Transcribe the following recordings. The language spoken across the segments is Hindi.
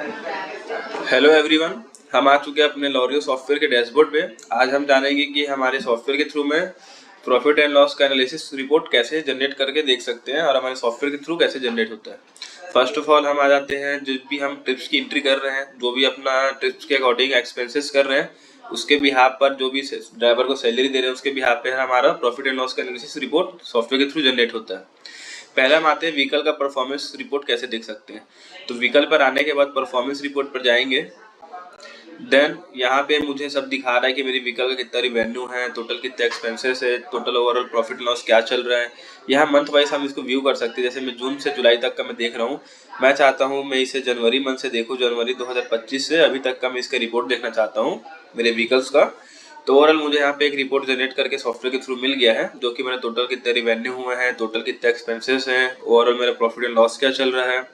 हेलो एवरीवन, हम आ चुके हैं अपने लॉरियो सॉफ्टवेयर के डैशबोर्ड पे। आज हम जानेंगे कि हमारे सॉफ्टवेयर के थ्रू में प्रॉफिट एंड लॉस का एनालिसिस रिपोर्ट कैसे जनरेट करके देख सकते हैं और हमारे सॉफ्टवेयर के थ्रू कैसे जनरेट होता है। फर्स्ट ऑफ ऑल हम आ जाते हैं, जो भी हम ट्रिप्स की एंट्री कर रहे हैं, जो भी अपना ट्रिप्स के अकॉर्डिंग एक्सपेंसेस कर रहे हैं, उसके बिहाफ पर जो भी ड्राइवर को सैलरी दे रहे हैं उसके बिहाफ पे हमारा प्रॉफिट एंड लॉस का एनालिसिस रिपोर्ट सॉफ्टवेयर के थ्रू जनरेट होता है। पहले हम आते हैं व्हीकल का परफॉर्मेंस रिपोर्ट कैसे देख सकते हैं। तो व्हीकल पर आने के बाद परफॉर्मेंस रिपोर्ट पर जाएंगे। देन यहाँ पे मुझे सब दिखा रहा है कि मेरी व्हीकल का कितना रिवेन्यू है, टोटल कितने एक्सपेंसेस है, टोटल ओवरऑल प्रॉफिट लॉस क्या चल रहा है। यहाँ मंथ वाइज हम इसको व्यू कर सकते हैं। जैसे मैं जून से जुलाई तक का मैं देख रहा हूँ, मैं चाहता हूँ मैं इसे जनवरी मंथ से देखूँ, जनवरी 2025 से अभी तक का मैं इसका रिपोर्ट देखना चाहता हूँ मेरे व्हीकल्स का। तो ओवरऑल मुझे यहाँ पे एक रिपोर्ट जनरेट करके सॉफ्टवेयर के थ्रू मिल गया है, जो कि मेरा टोटल कितने रिवेन्यू हुए हैं, टोटल कितने एक्सपेंसेस हैं, ओवरऑल मेरा प्रॉफिट एंड लॉस क्या चल रहा है।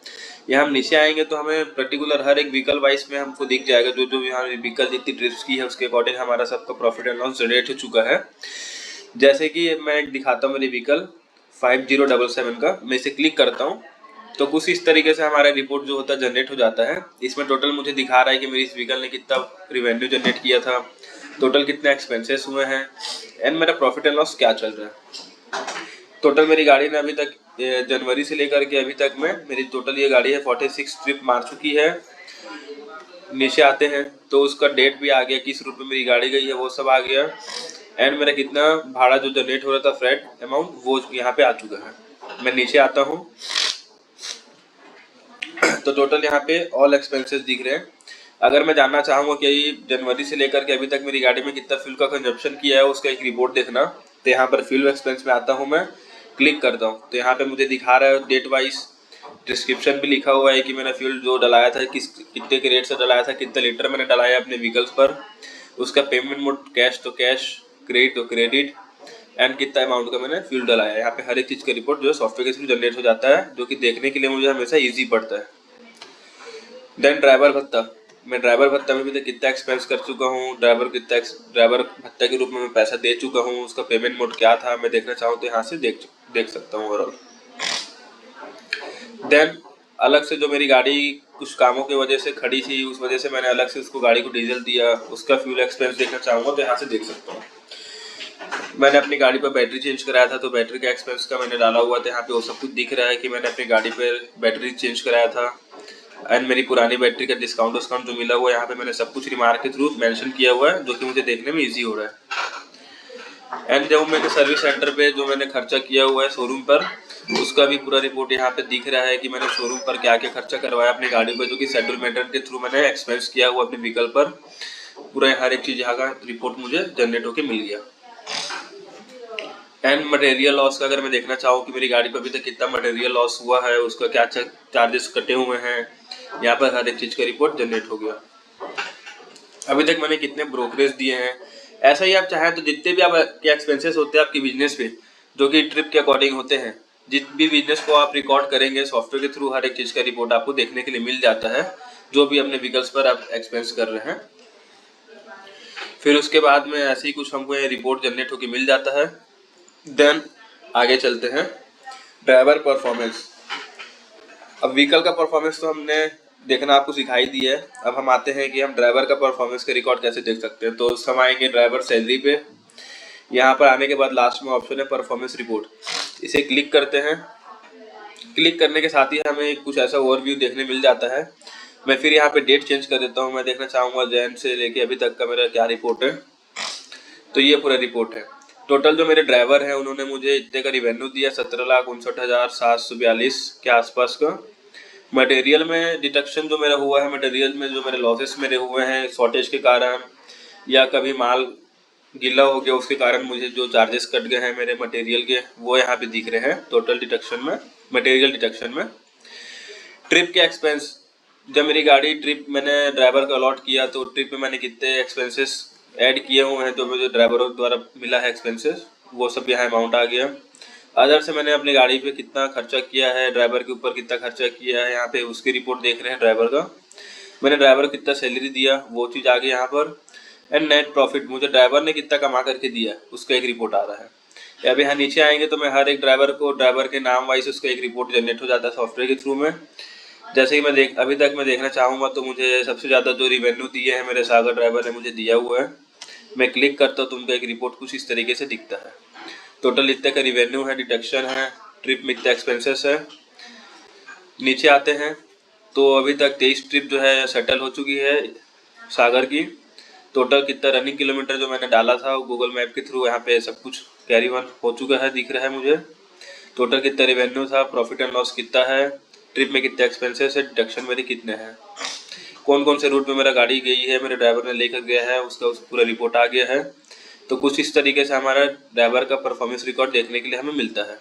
यहाँ हम नीचे आएंगे तो हमें पर्टिकुलर हर एक व्हीकल वाइज में हमको दिख जाएगा, जो जो यहाँ व्हीकल जितनी ट्रिप्स की है उसके अकॉर्डिंग हमारा सबका प्रॉफिट एंड लॉस जनरेट हो चुका है। जैसे कि मैं एक दिखाता हूँ मेरी व्हीकल 5077 का, मैं इसे क्लिक करता हूँ तो कुछ इस तरीके से हमारा रिपोर्ट जो होता है जनरेट हो जाता है। इसमें टोटल मुझे दिखा रहा है कि मेरी इस व्हीकल ने कितना रिवेन्यू जनरेट किया था, टोटल कितने एक्सपेंसेस हुए हैं एंड मेरा प्रॉफिट एंड लॉस क्या चल रहा है। टोटल मेरी गाड़ी ने अभी तक जनवरी से लेकर के अभी तक में मेरी टोटल ये गाड़ी है 46 ट्रिप मार चुकी है। नीचे आते हैं तो उसका डेट भी आ गया, किस रूट में मेरी गाड़ी गई है वो सब आ गया एंड मेरा कितना भाड़ा जो जनरेट हो रहा था फ्रेट अमाउंट वो यहाँ पे आ चुका है। मैं नीचे आता हूँ तो टोटल यहाँ पे ऑल एक्सपेंसेस दिख रहे हैं। अगर मैं जानना चाहूँगा कि जनवरी से लेकर के अभी तक मेरी गाड़ी में कितना फ्यूल का कंजप्शन किया है उसका एक रिपोर्ट देखना, तो यहाँ पर फ्यूल एक्सपेंस में आता हूँ, मैं क्लिक करता हूँ तो यहाँ पे मुझे दिखा रहा है डेट वाइज। डिस्क्रिप्शन भी लिखा हुआ है कि मैंने फ्यूल जो डलाया था कितने के रेट से डलाया था, कितने लीटर मैंने डलाया अपने व्हीकल्स पर, उसका पेमेंट मोड कैश तो कैश, क्रेडिट तो क्रेडिट एंड कितना अमाउंट का मैंने फ्यूल डलाया। यहाँ पे हर एक चीज़ का रिपोर्ट जो है सॉफ्टवेयर के थ्रू जनरेट हो जाता है, जो कि देखने के लिए मुझे हमेशा ईजी पड़ता है। देन ड्राइवर भत्ता, मैं ड्राइवर भत्ता में भी तो कितना एक्सपेंस कर चुका हूँ, ड्राइवर भत्ता के रूप में मैं पैसा दे चुका हूँ, उसका पेमेंट मोड क्या था मैं देखना चाहूँ तो यहाँ से देख सकता हूँ ओवरऑल। देन अलग से जो मेरी गाड़ी कुछ कामों की वजह से खड़ी थी, उस वजह से मैंने अलग से उसको गाड़ी को डीजल दिया, उसका फ्यूल एक्सपेंस देखना चाहूँगा तो यहाँ से देख सकता हूँ। मैंने अपनी गाड़ी पर बैटरी चेंज कराया था तो बैटरी का एक्सपेंस का मैंने डाला हुआ था, यहाँ पे वो सब कुछ दिख रहा है कि मैंने अपनी गाड़ी पर बैटरी चेंज कराया था एंड मेरी पुरानी बैटरी का डिस्काउंट जो मिला हुआ है यहाँ पे मैंने सब कुछ रिमार्क के थ्रू मेंशन किया हुआ है, जो कि मुझे देखने में इजी हो रहा है। एंड जब मैंने सर्विस सेंटर पे जो मैंने खर्चा किया हुआ है शोरूम पर, उसका भी पूरा रिपोर्ट यहाँ पे दिख रहा है कि मैंने शोरूम पर क्या क्या खर्चा करवाया अपनी गाड़ी पर, जो कि सेटलमेंट के थ्रू मैंने एक्सपेंस किया हुआ अपने व्हीकल पर। पूरा हर एक चीज़ यहाँ का रिपोर्ट मुझे जनरेट होकर मिल गया। एंड मटेरियल लॉस का अगर मैं देखना चाहूँ कि मेरी गाड़ी पर अभी तक कितना मटेरियल लॉस हुआ है, उसका क्या चार्जेस कटे हुए हैं, यहाँ पर हर एक चीज़ का रिपोर्ट जनरेट हो गया। अभी तक मैंने कितने ब्रोकरेज दिए हैं। ऐसा ही आप चाहें तो जितने भी आपके एक्सपेंसेस होते हैं आपके बिजनेस पे, जो कि ट्रिप के अकॉर्डिंग होते हैं, जिस भी बिजनेस को आप रिकॉर्ड करेंगे सॉफ्टवेयर के थ्रू हर एक चीज़ का रिपोर्ट आपको देखने के लिए मिल जाता है, जो भी अपने व्हीकल्स पर आप एक्सपेंस कर रहे हैं। फिर उसके बाद में ऐसे ही कुछ हमको ये रिपोर्ट जनरेट होकर मिल जाता है। देन आगे चलते हैं ड्राइवर परफॉर्मेंस। अब व्हीकल का परफॉर्मेंस तो हमने देखना आपको सिखाई दी है, अब हम आते हैं कि हम ड्राइवर का परफॉर्मेंस का रिकॉर्ड कैसे देख सकते हैं। तो हम आएंगे ड्राइवर सैलरी पे। यहाँ पर आने के बाद लास्ट में ऑप्शन है परफॉर्मेंस रिपोर्ट, इसे क्लिक करते हैं। क्लिक करने के साथ ही हमें कुछ ऐसा ओवरव्यू देखने मिल जाता है। मैं फिर यहाँ पे डेट चेंज कर देता हूँ, मैं देखना चाहूँगा जैन से लेके अभी तक का मेरा क्या रिपोर्ट है। तो ये पूरा रिपोर्ट है। टोटल जो मेरे ड्राइवर हैं उन्होंने मुझे इतने का रिवेन्यू दिया 17,59,742 के आसपास का। मटेरियल में डिडक्शन जो मेरा हुआ है, मटेरियल में जो मेरे लॉसेस मेरे हुए हैं शॉर्टेज के कारण या कभी माल गीला हो गया उसके कारण मुझे जो चार्जेस कट गए हैं मेरे मटेरियल के, वो यहाँ पे दिख रहे हैं टोटल डिडक्शन में, मटेरियल डिडक्शन में। ट्रिप के एक्सपेंस, जब मेरी गाड़ी ट्रिप मैंने ड्राइवर को अलॉट किया तो ट्रिप में मैंने कितने एक्सपेंसेस ऐड किए हुए हैं, जो मुझे ड्राइवरों द्वारा मिला है एक्सपेंसेस, वो सब यहाँ अमाउंट आ गया। अदर से मैंने अपनी गाड़ी पे कितना खर्चा किया है, ड्राइवर के ऊपर कितना खर्चा किया है, यहाँ पे उसकी रिपोर्ट देख रहे हैं ड्राइवर का। मैंने ड्राइवर को कितना सैलरी दिया वो चीज़ आ गई यहाँ पर। एंड नेट प्रॉफिट, मुझे ड्राइवर ने कितना कमा करके दिया उसका एक रिपोर्ट आ रहा है। अब यहाँ नीचे आएंगे तो मैं हर एक ड्राइवर के नाम वाइज उसका एक रिपोर्ट जनरेट हो जाता है सॉफ्टवेयर के थ्रू में। जैसे कि अभी तक मैं देखना चाहूँगा तो मुझे सबसे ज़्यादा जो रिवेन्यू दिए हैं मेरे सागर ड्राइवर ने मुझे दिया हुआ है। मैं क्लिक करता हूँ तो उनका एक रिपोर्ट कुछ इस तरीके से दिखता है। टोटल इतने का रिवेन्यू है, डिडक्शन है, ट्रिप में इतने एक्सपेंसेस है। नीचे आते हैं तो अभी तक 23 ट्रिप जो है सेटल हो चुकी है सागर की। टोटल कितना रनिंग किलोमीटर जो मैंने डाला था गूगल मैप के थ्रू यहाँ पे सब कुछ कैरी वन हो चुका है, दिख रहा है मुझे। टोटल कितना रेवेन्यू था, प्रॉफिट एंड लॉस कितना है, ट्रिप में कितने एक्सपेंसेस है, डिडक्शन मेरे कितने हैं, कौन कौन से रूट में मेरा गाड़ी गई है, मेरे ड्राइवर ने लेकर गया है, उसका पूरा रिपोर्ट आ गया है। तो कुछ इस तरीके से हमारा ड्राइवर का परफॉर्मेंस रिकॉर्ड देखने के लिए हमें मिलता है।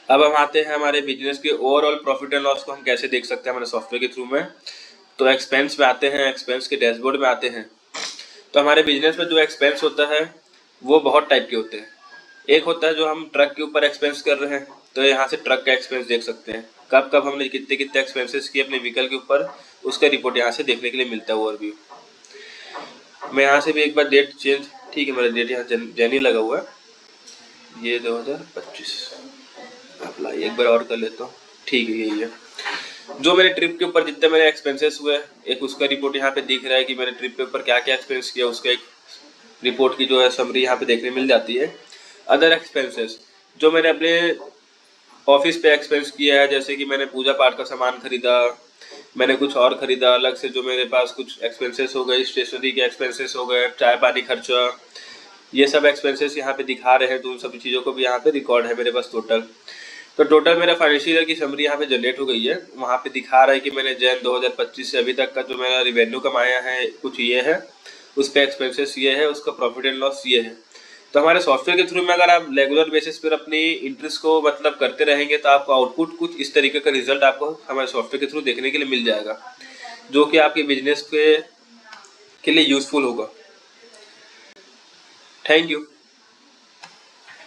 अब हम आते हैं हमारे बिजनेस के ओवरऑल प्रॉफिट एंड लॉस को हम कैसे देख सकते हैं हमारे सॉफ्टवेयर के थ्रू में। तो एक्सपेंस में आते हैं, एक्सपेंस के डैशबोर्ड में आते हैं। तो हमारे बिजनेस में जो एक्सपेंस होता है वो बहुत टाइप के होते हैं। एक होता है जो हम ट्रक के ऊपर एक्सपेंस कर रहे हैं, तो यहाँ से ट्रक का एक्सपेंस देख सकते हैं, कब कब हमने कितने कितने एक्सपेंसेस किए अपने व्हीकल के ऊपर, उसका रिपोर्ट यहाँ से देखने के लिए मिलता है ओवरव्यू। मैं यहाँ से भी एक बार डेट चेंज, ठीक है मेरा डेट यहाँ जनवरी लगा हुआ है, ये 2025 अप्लाई एक बार और कर लेता हूँ, ठीक है यही है। जो मेरे ट्रिप के ऊपर जितने मेरे एक्सपेंसेस हुए एक उसका रिपोर्ट यहाँ पे दिख रहा है कि मैंने ट्रिप के ऊपर क्या क्या एक्सपेंस किया, उसका एक रिपोर्ट की जो है समरी यहाँ पे देखने मिल जाती है। अदर एक्सपेंसेस जो मैंने अपने ऑफिस पे एक्सपेंस किया है, जैसे कि मैंने पूजा पाठ का सामान खरीदा, मैंने कुछ और खरीदा अलग से, जो मेरे पास कुछ एक्सपेंसेस हो गए, स्टेशनरी के एक्सपेंसेस हो गए, चाय पानी खर्चा, ये सब एक्सपेंसेस यहाँ पे दिखा रहे हैं। तो उन सभी चीज़ों को भी यहाँ पे रिकॉर्ड है मेरे पास टोटल। तो टोटल मेरा फाइनेंशियल ईयर की समरी यहाँ पे जनरेट हो गई है। वहाँ पे दिखा रहा है कि मैंने जैन 2025 से अभी तक का जो मेरा रिवेन्यू कमाया है कुछ ये है, उस पर एक्सपेंसेस ये है, उसका प्रॉफिट एंड लॉस ये है। तो हमारे सॉफ्टवेयर के थ्रू में अगर आप रेगुलर बेसिस पर अपनी इंटरेस्ट को मतलब करते रहेंगे तो आपको आउटपुट कुछ इस तरीके का रिजल्ट आपको हमारे सॉफ्टवेयर के थ्रू देखने के लिए मिल जाएगा, जो कि आपके बिजनेस के लिए यूजफुल होगा। Thank you.